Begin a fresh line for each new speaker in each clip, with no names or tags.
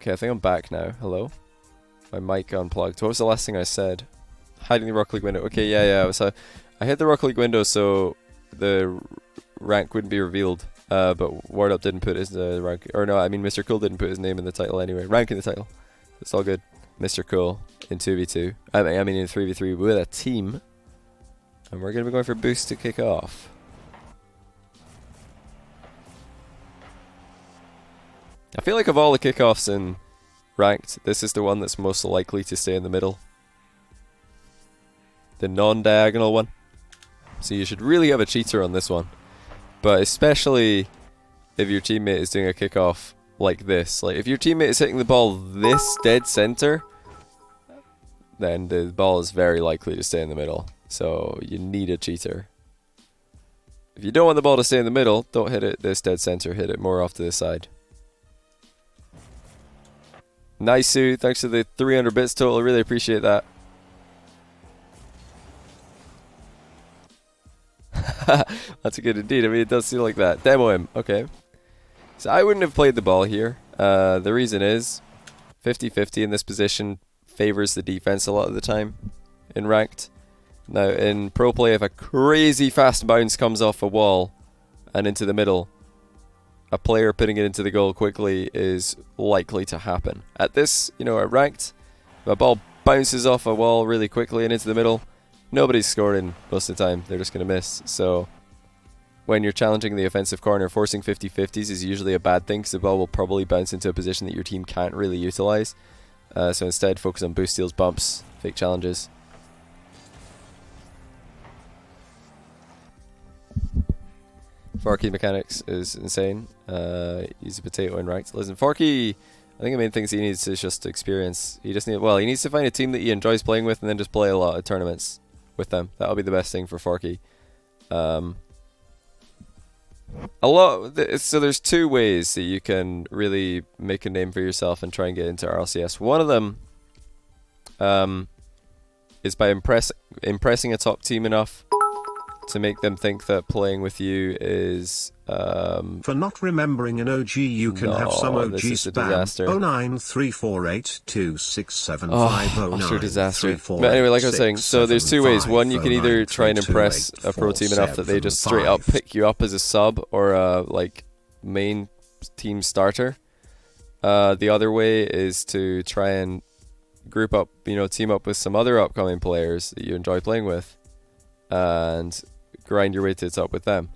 Okay, I think I'm back now. Hello? My mic unplugged. What was the last thing I said? Hiding the Rocket League window. Okay, yeah. So I hit the Rocket League window so the rank wouldn't be revealed. But Ward Up didn't put his rank. Or no, I mean Mr. Cool didn't put his name in the title anyway. Rank in the title. It's all good. Mr. Cool in 2v2. I mean in 3v3 with a team. And we're going to be going for boost to kick off. I feel like of all the kickoffs in ranked, this is the one that's most likely to stay in the middle. The non-diagonal one. So you should really have a cheater on this one. But especially if your teammate is doing a kickoff like this. Like if your teammate is hitting the ball this dead center, then the ball is very likely to stay in the middle. So you need a cheater. If you don't want the ball to stay in the middle, don't hit it this dead center. Hit it more off to the side. Nice, Sue. Thanks for the 300 bits total. I really appreciate that. That's good indeed. I mean, it does seem like that. Demo him. Okay. So I wouldn't have played the ball here. The reason is 50-50 in this position favors the defense a lot of the time in ranked. Now, in pro play, if a crazy fast bounce comes off a wall and into the middle, a player putting it into the goal quickly is likely to happen. At this, at ranked, if a ball bounces off a wall really quickly and into the middle, nobody's scoring most of the time. They're just going to miss. So when you're challenging the offensive corner, forcing 50-50s is usually a bad thing because the ball will probably bounce into a position that your team can't really utilize. So instead, focus on boost steals, bumps, fake challenges. Forky mechanics is insane. Use a potato in ranked. Listen, Forky, I think the main things he needs is just experience. He needs to find a team that he enjoys playing with and then just play a lot of tournaments with them. That'll be the best thing for Forky. So there's two ways that you can really make a name for yourself and try and get into RLCS. One of them is by impressing a top team enough to make them think that playing with you is
for not remembering an OG, you can have some OG spam. 09348267509.
Utter disaster. But anyway, like I was saying, so there's two ways. One, you can either try and impress a pro team enough that they just straight up pick you up as a sub or a main team starter. The other way is to try and group up, team up with some other upcoming players that you enjoy playing with and grind your way to the top with them.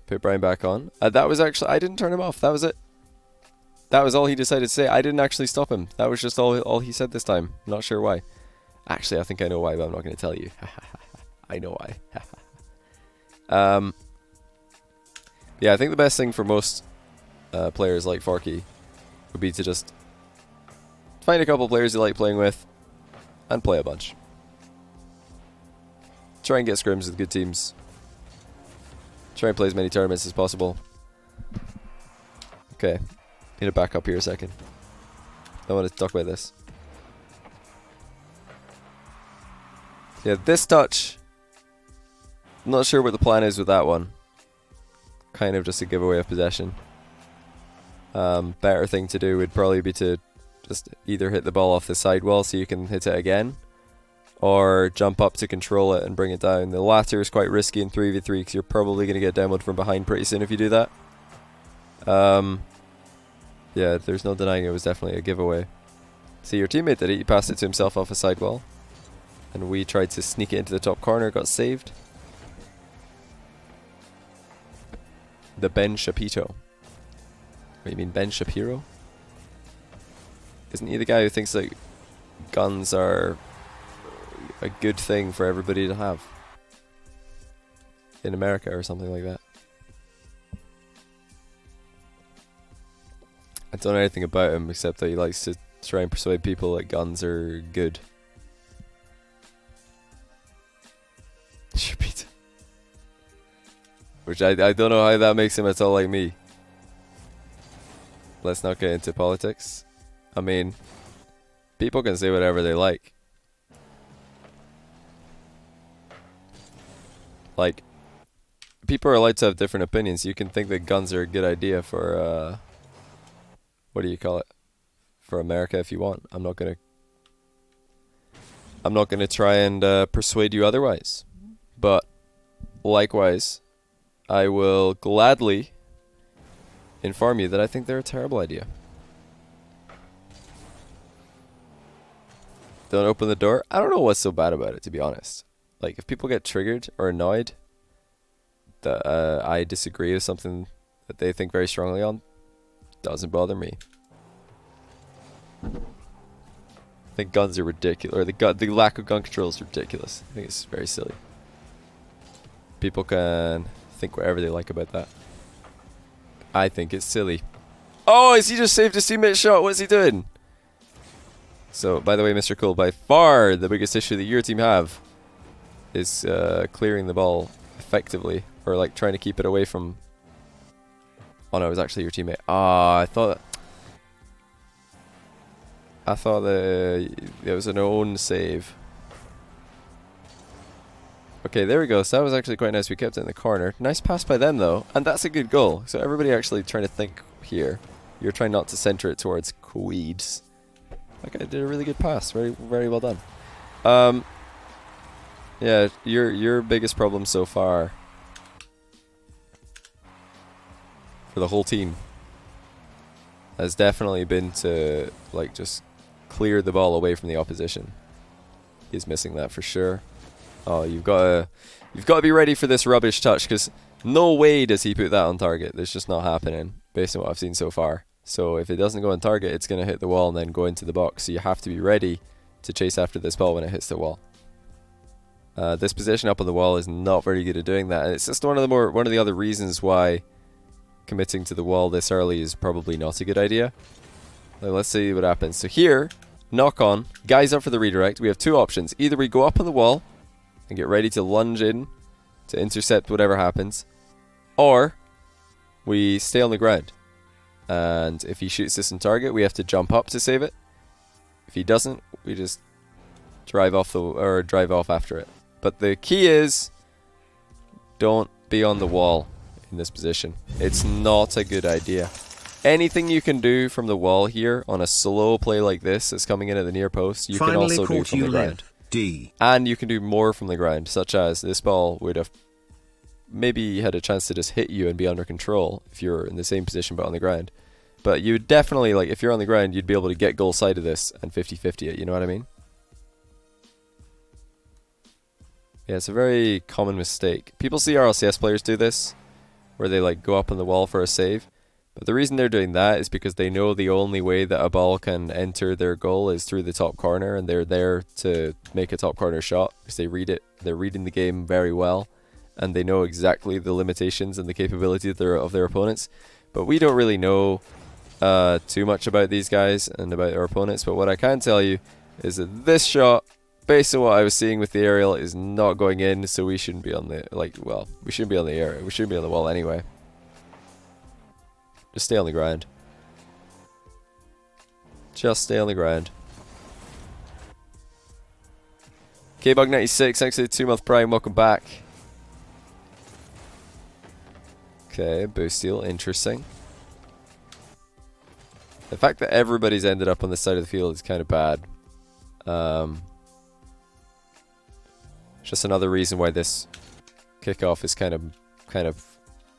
Put Brian back on. That was actually, I didn't turn him off. That was it. That was all he decided to say. I didn't actually stop him. That was just all he said this time. Not sure why. Actually, I think I know why, but I'm not going to tell you. I know why. Yeah, I think the best thing for most players like Forky would be to just find a couple players you like playing with and play a bunch. Try and get scrims with good teams. Try and play as many tournaments as possible. Okay. Need to back up here a second. I want to talk about this. Yeah, this touch. I'm not sure what the plan is with that one. Kind of just a giveaway of possession. Better thing to do would probably be to just either hit the ball off the sidewall so you can hit it again, or jump up to control it and bring it down. The latter is quite risky in 3v3 because you're probably going to get demoed from behind pretty soon if you do that. Yeah, there's no denying it was definitely a giveaway. See, your teammate did it. He passed it to himself off a sidewall. And we tried to sneak it into the top corner, got saved. The Ben Shapito. What, you mean Ben Shapiro? Isn't he the guy who thinks that guns are a good thing for everybody to have in America or something like that? I don't know anything about him except that he likes to try and persuade people that guns are good. Which I don't know how that makes him at all like me. Let's not get into politics. I mean, people can say whatever they like. Like, people are allowed to have different opinions. You can think that guns are a good idea for, what do you call it? for America if you want. I'm not gonna try and persuade you otherwise. But likewise, I will gladly inform you that I think they're a terrible idea. Don't open the door. I don't know what's so bad about it, to be honest. Like, if people get triggered or annoyed that I disagree with something that they think very strongly on, doesn't bother me. I think guns are ridiculous, or the lack of gun control is ridiculous. I think it's very silly. People can think whatever they like about that. I think it's silly. Oh, is he just saved his teammate shot? What's he doing? So, by the way, Mr. Cool, by far the biggest issue that your team have is clearing the ball effectively, or like trying to keep it away from... Oh no, it was actually your teammate. Ah, I thought that it was an own save. Okay, there we go. So that was actually quite nice. We kept it in the corner. Nice pass by them, though. And that's a good goal. So everybody actually trying to think here. You're trying not to center it towards Queeds. That guy did a really good pass. Very, very well done. Yeah, your biggest problem so far for the whole team has definitely been to, like, just clear the ball away from the opposition. He's missing that for sure. Oh, you've got to be ready for this rubbish touch, because no way does he put that on target. That's just not happening based on what I've seen so far. So if it doesn't go on target, it's going to hit the wall and then go into the box. So you have to be ready to chase after this ball when it hits the wall. This position up on the wall is not very good at doing that, and it's just one of the other reasons why committing to the wall this early is probably not a good idea. Now, let's see what happens. So here, knock on, guys up for the redirect. We have two options. Either we go up on the wall and get ready to lunge in to intercept whatever happens, or we stay on the ground. And if he shoots this on target, we have to jump up to save it. If he doesn't, we just drive off after it. But the key is, don't be on the wall in this position. It's not a good idea. Anything you can do from the wall here on a slow play like this that's coming in at the near post, you can also do from the ground. And you can do more from the ground, such as this ball would have maybe had a chance to just hit you and be under control if you're in the same position but on the ground. But you would definitely, like, if you're on the ground, you'd be able to get goal side of this and 50-50 it, you know what I mean? Yeah, it's a very common mistake. People see RLCS players do this, where they like go up on the wall for a save. But the reason they're doing that is because they know the only way that a ball can enter their goal is through the top corner, and they're there to make a top corner shot because they read it. They're reading the game very well, and they know exactly the limitations and the capability of their opponents. But we don't really know too much about these guys and about our opponents. But what I can tell you is that this shot, based on what I was seeing with the aerial, is not going in, so we shouldn't be on the we shouldn't be on the area. We shouldn't be on the wall anyway. Just stay on the ground. Just stay on the ground. KBug96, thanks for the 2-month prime. Welcome back. Okay, boost steal, interesting. The fact that everybody's ended up on this side of the field is kind of bad. Just another reason why this kickoff is kind of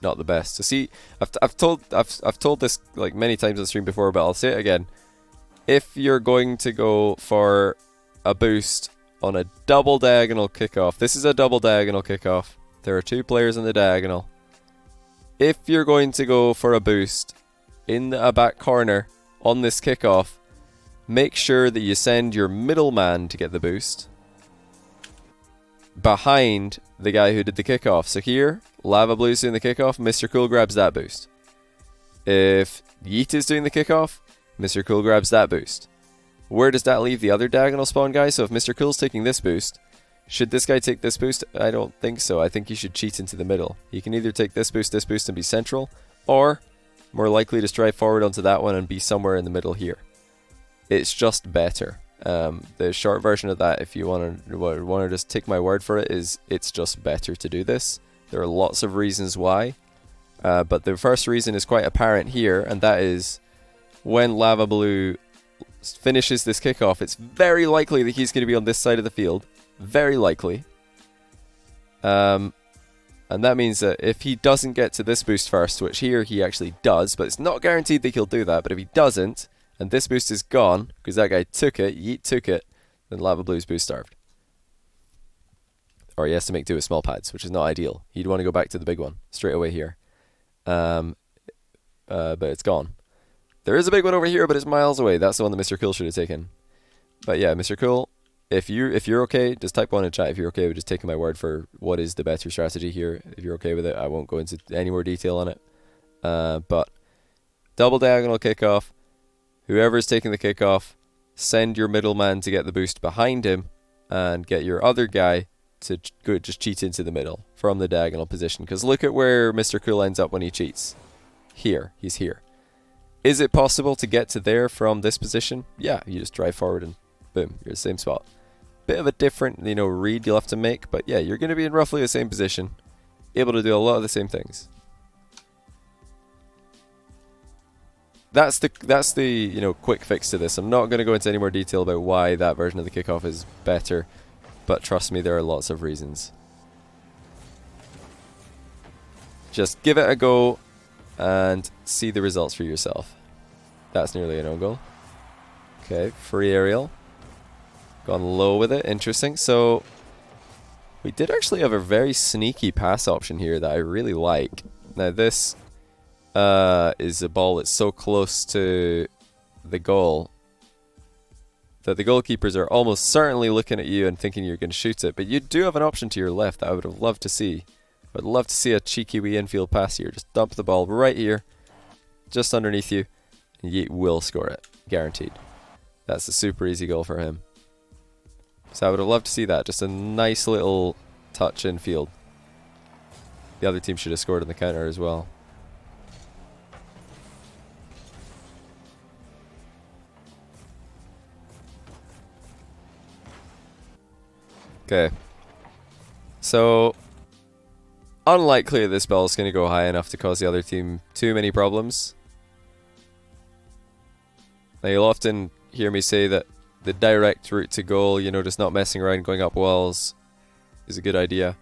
not the best. So see, I've told this like many times on the stream before, but I'll say it again. If you're going to go for a boost on a double diagonal kickoff, this is a double diagonal kickoff. There are two players in the diagonal. If you're going to go for a boost in a back corner on this kickoff, make sure that you send your middleman to get the boost behind the guy who did the kickoff. So here, Lava Blue's doing the kickoff, Mr. Cool grabs that boost. If Yeet is doing the kickoff, Mr. Cool grabs that boost. Where does that leave the other diagonal spawn guy? So if Mr. Cool's taking this boost, should this guy take this boost? I don't think so. I think he should cheat into the middle. He can either take this boost and be central, or more likely to drive forward onto that one and be somewhere in the middle here. It's just better. The short version of that, if you want to just take my word for it, is it's just better to do this. There are lots of reasons why, but the first reason is quite apparent here, and that is when Lava Blue finishes this kickoff, it's very likely that he's going to be on this side of the field. Very likely. And that means that if he doesn't get to this boost first, which here he actually does, but it's not guaranteed that he'll do that, but if he doesn't, and this boost is gone, because that guy took it, Yeet took it, then Lava Blue's boost starved. Or he has to make do with small pads, which is not ideal. He'd want to go back to the big one straight away here. But it's gone. There is a big one over here, but it's miles away. That's the one that Mr. Cool should have taken. But yeah, Mr. Cool, if you're okay, just type 1 in chat if you're okay with just taking my word for what is the better strategy here. If you're okay with it, I won't go into any more detail on it. But double diagonal kickoff. Whoever's taking the kickoff, send your middleman to get the boost behind him and get your other guy to go just cheat into the middle from the diagonal position. Because look at where Mr. Cool ends up when he cheats. Here. He's here. Is it possible to get to there from this position? Yeah, you just drive forward and boom, you're in the same spot. Bit of a different, read you'll have to make, but yeah, you're going to be in roughly the same position, able to do a lot of the same things. That's the quick fix to this. I'm not going to go into any more detail about why that version of the kickoff is better, but trust me, there are lots of reasons. Just give it a go and see the results for yourself. That's nearly an own goal. Okay, free aerial. Gone low with it. Interesting. So we did actually have a very sneaky pass option here that I really like. Now this is a ball that's so close to the goal that the goalkeepers are almost certainly looking at you and thinking you're going to shoot it. But you do have an option to your left that I would have loved to see. I'd love to see a cheeky wee infield pass here. Just dump the ball right here, just underneath you, and Yeet will score it. Guaranteed. That's a super easy goal for him. So I would have loved to see that. Just a nice little touch infield. The other team should have scored on the counter as well. Okay. So unlikely this ball is going to go high enough to cause the other team too many problems. Now you'll often hear me say that the direct route to goal, just not messing around going up walls, is a good idea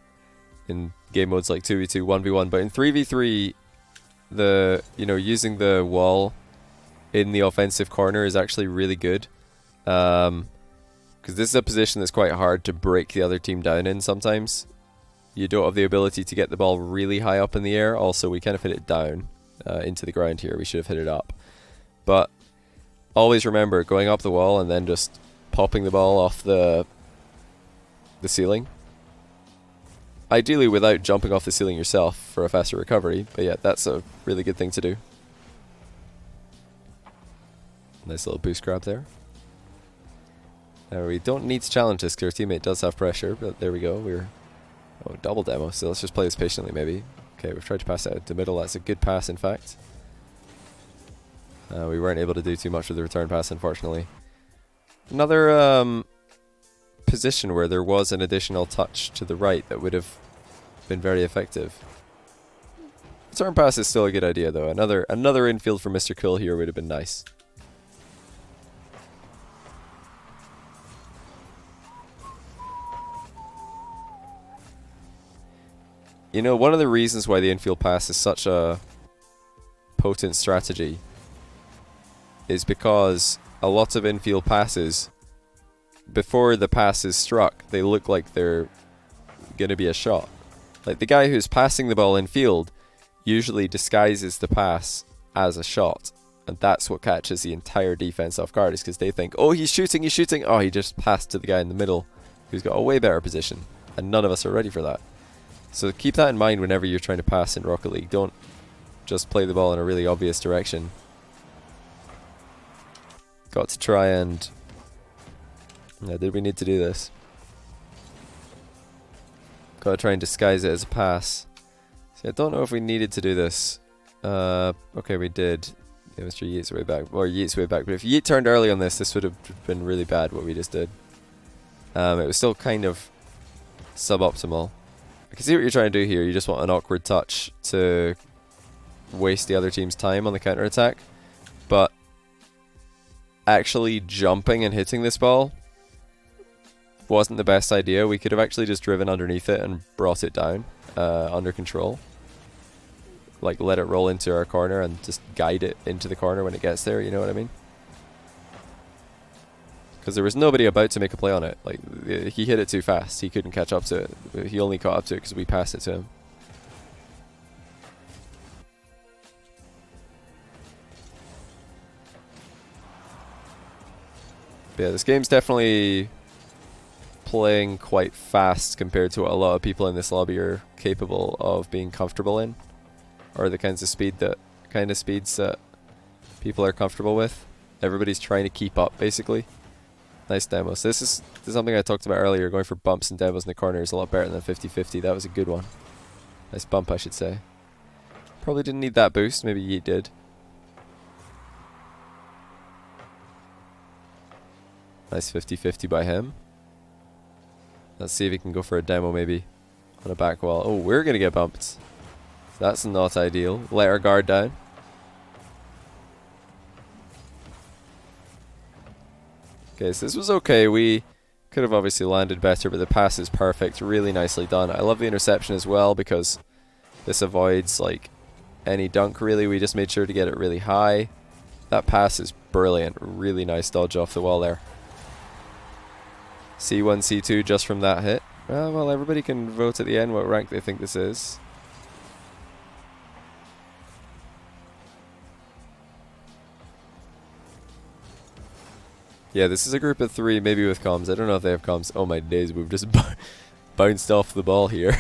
in game modes like 2v2, 1v1. But in 3v3, using the wall in the offensive corner is actually really good. Because this is a position that's quite hard to break the other team down in sometimes. You don't have the ability to get the ball really high up in the air. Also, we kind of hit it down into the ground here. We should have hit it up. But always remember going up the wall and then just popping the ball off the ceiling. Ideally without jumping off the ceiling yourself for a faster recovery. But yeah, that's a really good thing to do. Nice little boost grab there. Now we don't need to challenge this because our teammate does have pressure. But there we go. Double demo. So let's just play this patiently maybe. Okay, we've tried to pass it out to middle. That's a good pass in fact. We weren't able to do too much with the return pass, unfortunately. Another position where there was an additional touch to the right that would have been very effective. Return pass is still a good idea, though. Another infield for Mr. Cool here would have been nice. One of the reasons why the infield pass is such a potent strategy is because a lot of infield passes, before the pass is struck, they look like they're going to be a shot. Like the guy who's passing the ball in field usually disguises the pass as a shot. And that's what catches the entire defense off guard, is because they think, oh, he's shooting. Oh, he just passed to the guy in the middle who's got a way better position. And none of us are ready for that. So keep that in mind whenever you're trying to pass in Rocket League. Don't just play the ball in a really obvious direction. Got to try and... did we need to do this? Got to try and disguise it as a pass. See, I don't know if we needed to do this. Okay, we did. Yeah, Mr. Yeet's way back. Or Yeet's way back. But if Yeet turned early on this would have been really bad, what we just did. It was still kind of suboptimal. I can see what you're trying to do here. You just want an awkward touch to waste the other team's time on the counter-attack. But actually jumping and hitting this ball wasn't the best idea. We could have actually just driven underneath it and brought it down under control. Like, let it roll into our corner and just guide it into the corner when it gets there, you know what I mean? Because there was nobody about to make a play on it. Like, he hit it too fast. He couldn't catch up to it. He only caught up to it because we passed it to him. But yeah, this game's definitely playing quite fast compared to what a lot of people in this lobby are capable of being comfortable in, or the kinds of speeds that people are comfortable with. Everybody's trying to keep up, basically. Nice demos. This is something I talked about earlier. Going for bumps and demos in the corner is a lot better than 50-50. That was a good one. Nice bump, I should say. Probably didn't need that boost. Maybe Yeet did. Nice 50-50 by him. Let's see if he can go for a demo maybe on a back wall. Oh, we're going to get bumped. That's not ideal. Let our guard down. Okay, so this was okay. We could have obviously landed better, but the pass is perfect. Really nicely done. I love the interception as well because this avoids like any dunk really. We just made sure to get it really high. That pass is brilliant. Really nice dodge off the wall there. C1, C2 just from that hit. Well, everybody can vote at the end what rank they think this is. Yeah, this is a group of 3, maybe with comms. I don't know if they have comms. Oh my days, we've just bounced off the ball here.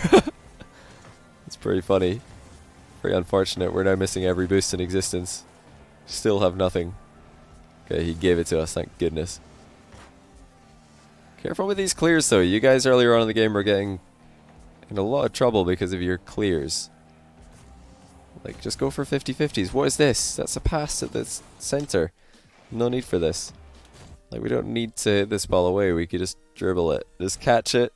It's pretty funny. Very unfortunate. We're now missing every boost in existence. Still have nothing. Okay, he gave it to us, thank goodness. Careful with these clears though. You guys earlier on in the game were getting in a lot of trouble because of your clears. Like, just go for 50-50s. What is this? That's a pass at the center. No need for this. Like, we don't need to hit this ball away. We could just dribble it. Just catch it,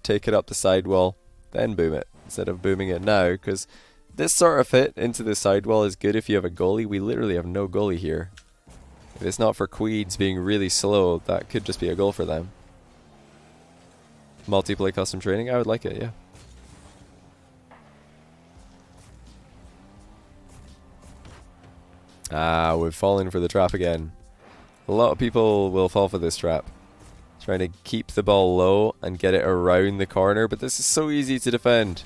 take it up the sidewall, then boom it. Instead of booming it now, because this sort of hit into the sidewall is good if you have a goalie. We literally have no goalie here. If it's not for Queeds being really slow, that could just be a goal for them. Multiplay custom training, I would like it, yeah. Ah, we've fallen for the trap again. A lot of people will fall for this trap. Trying to keep the ball low and get it around the corner, but this is so easy to defend.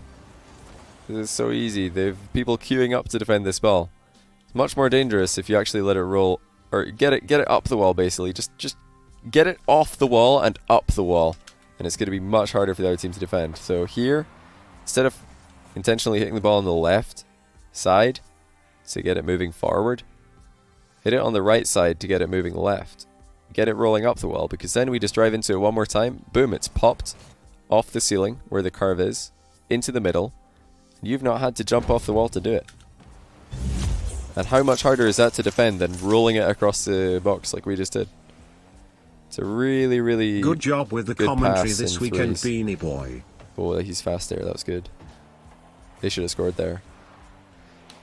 This is so easy. They've people queuing up to defend this ball. It's much more dangerous if you actually let it roll, or get it up the wall basically. Just get it off the wall and up the wall, and it's going to be much harder for the other team to defend. So here, instead of intentionally hitting the ball on the left side to get it moving forward, hit it on the right side to get it moving left. Get it rolling up the wall, because then we just drive into it one more time. Boom, it's popped off the ceiling where the curve is, into the middle. You've not had to jump off the wall to do it. And how much harder is that to defend than rolling it across the box like we just did? It's a really, really
good job with the commentary this weekend, JohnnyBoi.
Oh, he's fast there. That was good. They should have scored there.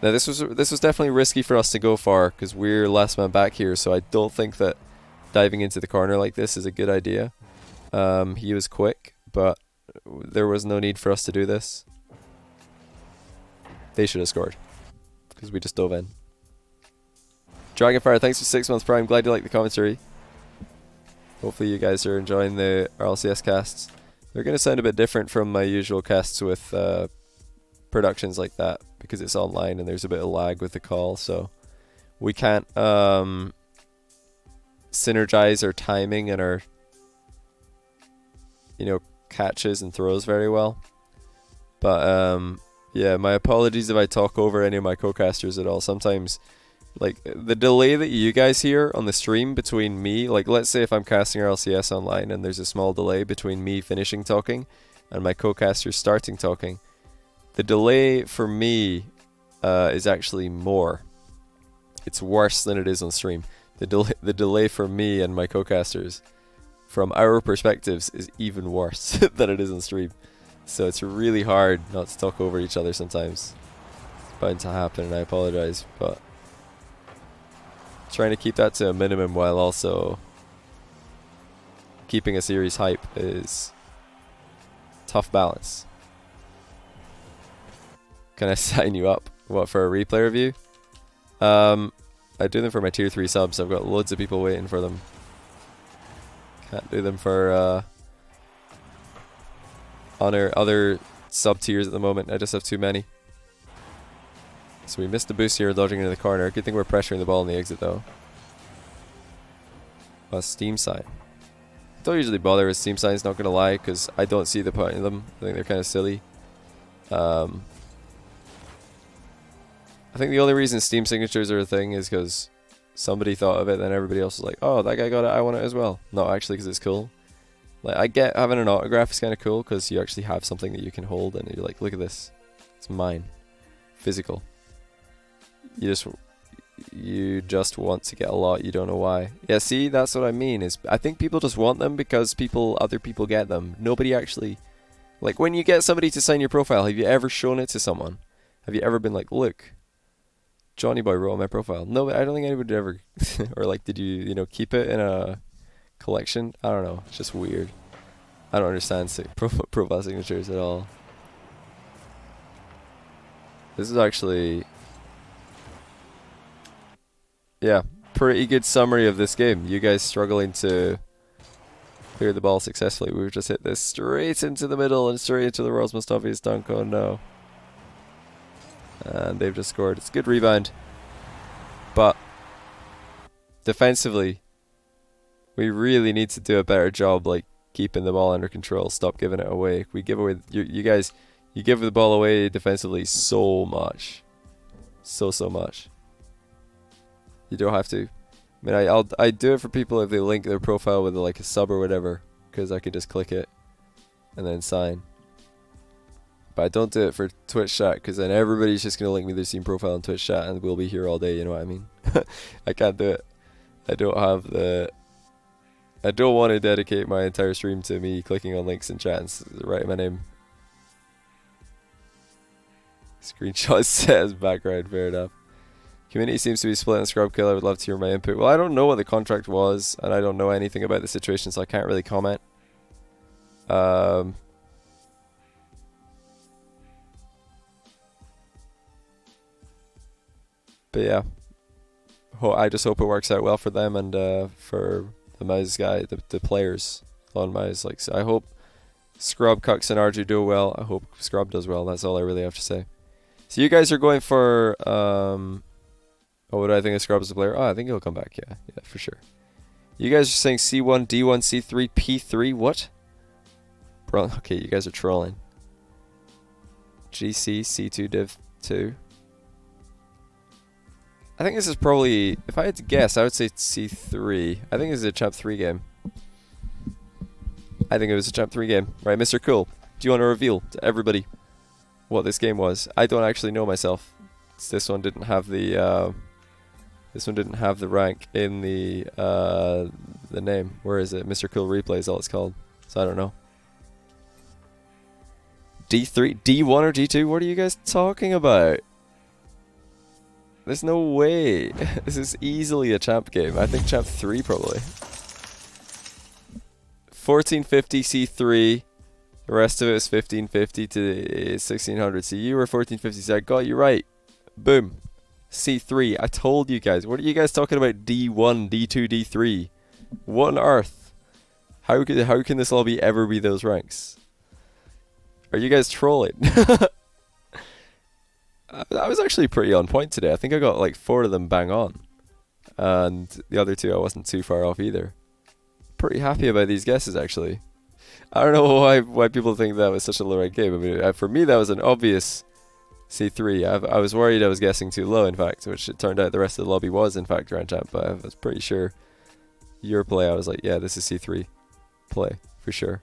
Now this was definitely risky for us to go far because we're last man back here, so I don't think that diving into the corner like this is a good idea. He was quick, but there was no need for us to do this. They should have scored because we just dove in. Dragonfire, thanks for 6 months Prime. Glad you like the commentary. Hopefully you guys are enjoying the RLCS casts. They're going to sound a bit different from my usual casts with productions like that, because it's online and there's a bit of lag with the call, so we can't synergize our timing and our catches and throws very well. But yeah, my apologies if I talk over any of my co-casters at all. Sometimes like the delay that you guys hear on the stream between me, like let's say if I'm casting RLCS online and there's a small delay between me finishing talking and my co-caster starting talking, the delay for me is actually more. It's worse than it is on stream. The delay for me and my co-casters from our perspectives is even worse than it is on stream. So it's really hard not to talk over each other sometimes. It's bound to happen and I apologize, but trying to keep that to a minimum while also keeping a series hype is tough balance. Can I sign you up? What, for a replay review? I do them for my tier 3 subs. I've got loads of people waiting for them. Can't do them for other sub tiers at the moment. I just have too many. So we missed the boost here, dodging into the corner. Good thing we're pressuring the ball in the exit though. A steam sign. Don't usually bother with steam signs, not gonna lie, because I don't see the point in them. I think they're kind of silly. I think the only reason Steam signatures are a thing is because somebody thought of it, then everybody else was like, oh, that guy got it, I want it as well. Not actually because it's cool. Like, I get having an autograph is kind of cool because you actually have something that you can hold and you're like, look at this. It's mine. Physical. You just want to get a lot, you don't know why. Yeah, see, that's what I mean. Is I think people just want them because other people get them. Nobody actually... Like, when you get somebody to sign your profile, have you ever shown it to someone? Have you ever been like, look... JohnnyBoi wrote on my profile. No, I don't think anybody ever... or like, did you know, keep it in a collection? I don't know. It's just weird. I don't understand profile signatures at all. This is actually... Yeah, pretty good summary of this game. You guys struggling to clear the ball successfully. We've just hit this straight into the middle and straight into the world's most obvious dunk. Oh no. And they've just scored. It's a good rebound. But defensively, we really need to do a better job, like keeping the ball under control. Stop giving it away. We give away, you guys, you give the ball away defensively so much, so much. You don't have to. I mean, I do it for people if they link their profile with like a sub or whatever, because I could just click it and then sign. But I don't do it for Twitch chat, because then everybody's just going to link me their Steam profile on Twitch chat and we'll be here all day, you know what I mean? I can't do it. I don't want to dedicate my entire stream to me clicking on links in chat and writing my name. Screenshot says background, fair enough. Community seems to be split on Scrub Kill. I would love to hear my input. Well, I don't know what the contract was, and I don't know anything about the situation, so I can't really comment. But yeah, I just hope it works out well for them and for the Mouse guy, the players on Mouse. Like, so I hope Scrub, Cucks, and RJ do well. I hope Scrub does well. That's all I really have to say. So you guys are going for what do I think of Scrub as a player? Oh, I think he'll come back. Yeah, for sure. You guys are saying C1, D1, C3, P3. What? Bro, okay, you guys are trolling. GC, C2, Div 2. I think this is probably, if I had to guess, I would say C3. I think this is a Champ 3 game. I think it was a Champ 3 game. Right, Mr. Cool, do you want to reveal to everybody what this game was? I don't actually know myself. This one didn't have the rank in the name. Where is it? Mr. Cool Replay is all it's called. So I don't know. D3, D1 or D2? What are you guys talking about? There's no way. This is easily a champ game. I think champ 3 probably. 1450 C3. The rest of it is 1550 to 1600. So you were 1450. So I got you right. Boom. C3. I told you guys. What are you guys talking about? D1, D2, D3. What on earth? How can this all ever be those ranks? Are you guys trolling? I was actually pretty on point today. I think I got like 4 of them bang on. And the other 2 I wasn't too far off either. Pretty happy about these guesses actually. I don't know why people think that was such a low rank game. I mean, for me that was an obvious C3. I was worried I was guessing too low in fact, which it turned out the rest of the lobby was in fact Grand Champ, but I was pretty sure your play I was like, yeah, this is C3 play for sure.